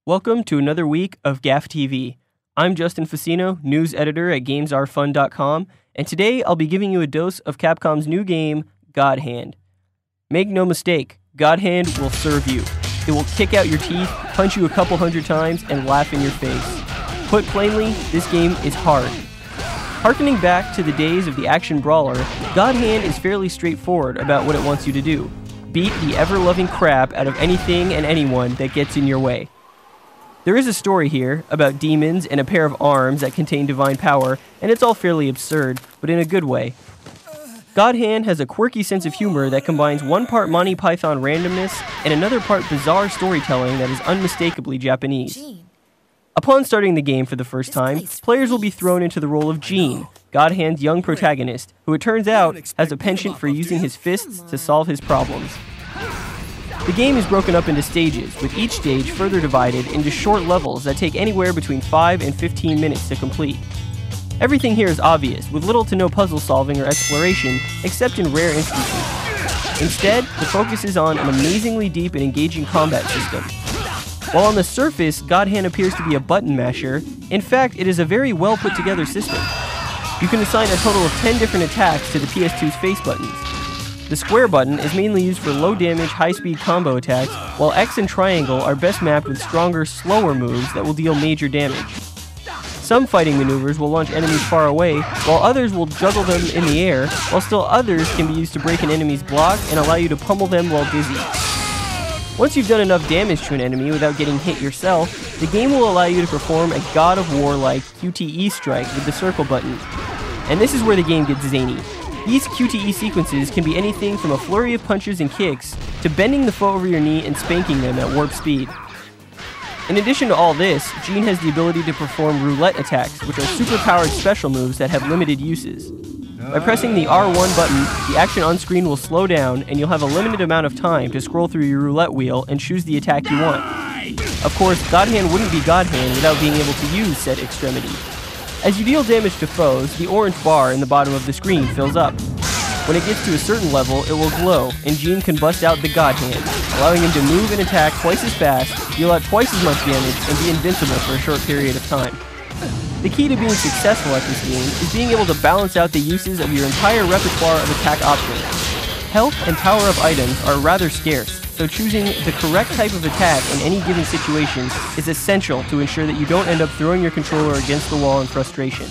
Welcome to another week of GAF TV. I'm Justin Fassino, news editor at GamesAreFun.com, and today I'll be giving you a dose of Capcom's new game, God Hand. Make no mistake, God Hand will serve you. It will kick out your teeth, punch you a couple hundred times, and laugh in your face. Put plainly, this game is hard. Harkening back to the days of the action brawler, God Hand is fairly straightforward about what it wants you to do. Beat the ever-loving crap out of anything and anyone that gets in your way. There is a story here about demons and a pair of arms that contain divine power, and it's all fairly absurd, but in a good way. God Hand has a quirky sense of humor that combines one part Monty Python randomness and another part bizarre storytelling that is unmistakably Japanese. Upon starting the game for the first time, players will be thrown into the role of Gene, God Hand's young protagonist, who it turns out has a penchant for using his fists to solve his problems. The game is broken up into stages, with each stage further divided into short levels that take anywhere between 5 and 15 minutes to complete. Everything here is obvious, with little to no puzzle solving or exploration, except in rare instances. Instead, the focus is on an amazingly deep and engaging combat system. While on the surface, God Hand appears to be a button masher, in fact, it is a very well put together system. You can assign a total of 10 different attacks to the PS2's face buttons. The square button is mainly used for low damage, high speed combo attacks, while X and triangle are best mapped with stronger, slower moves that will deal major damage. Some fighting maneuvers will launch enemies far away, while others will juggle them in the air, while still others can be used to break an enemy's block and allow you to pummel them while dizzy. Once you've done enough damage to an enemy without getting hit yourself, the game will allow you to perform a God of War-like QTE strike with the circle button. And this is where the game gets zany. These QTE sequences can be anything from a flurry of punches and kicks to bending the foe over your knee and spanking them at warp speed. In addition to all this, Gene has the ability to perform roulette attacks, which are super-powered special moves that have limited uses. By pressing the R1 button, the action on screen will slow down, and you'll have a limited amount of time to scroll through your roulette wheel and choose the attack you want. Of course, God Hand wouldn't be God Hand without being able to use said extremity. As you deal damage to foes, the orange bar in the bottom of the screen fills up. When it gets to a certain level, it will glow, and Gene can bust out the God Hand, allowing him to move and attack twice as fast, deal out twice as much damage, and be invincible for a short period of time. The key to being successful at this game is being able to balance out the uses of your entire repertoire of attack options. Health and power-up items are rather scarce, so choosing the correct type of attack in any given situation is essential to ensure that you don't end up throwing your controller against the wall in frustration.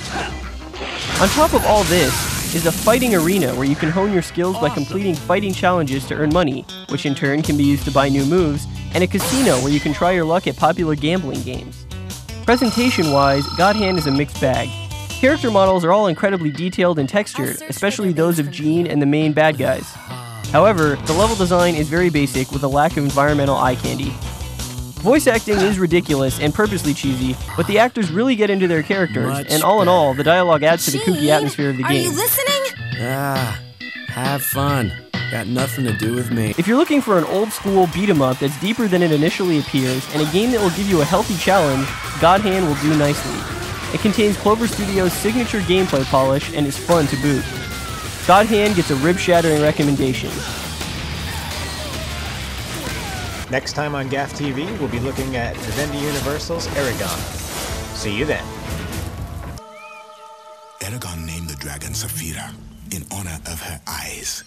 On top of all this is a fighting arena where you can hone your skills by completing fighting challenges to earn money, which in turn can be used to buy new moves, and a casino where you can try your luck at popular gambling games. Presentation-wise, God Hand is a mixed bag. Character models are all incredibly detailed and textured, especially those of Gene and the main bad guys. However, the level design is very basic with a lack of environmental eye candy. Voice acting is ridiculous and purposely cheesy, but the actors really get into their characters, and all in all, the dialogue adds to the kooky atmosphere of the game. Are you listening? Have fun. Got nothing to do with me. If you're looking for an old-school beat-em-up that's deeper than it initially appears, and a game that will give you a healthy challenge, God Hand will do nicely. It contains Clover Studios' signature gameplay polish and is fun to boot. God Hand gets a rib-shattering recommendation. Next time on GAF TV, we'll be looking at Vivendi Universal's Eragon. See you then. Eragon named the dragon Saphira in honor of her eyes.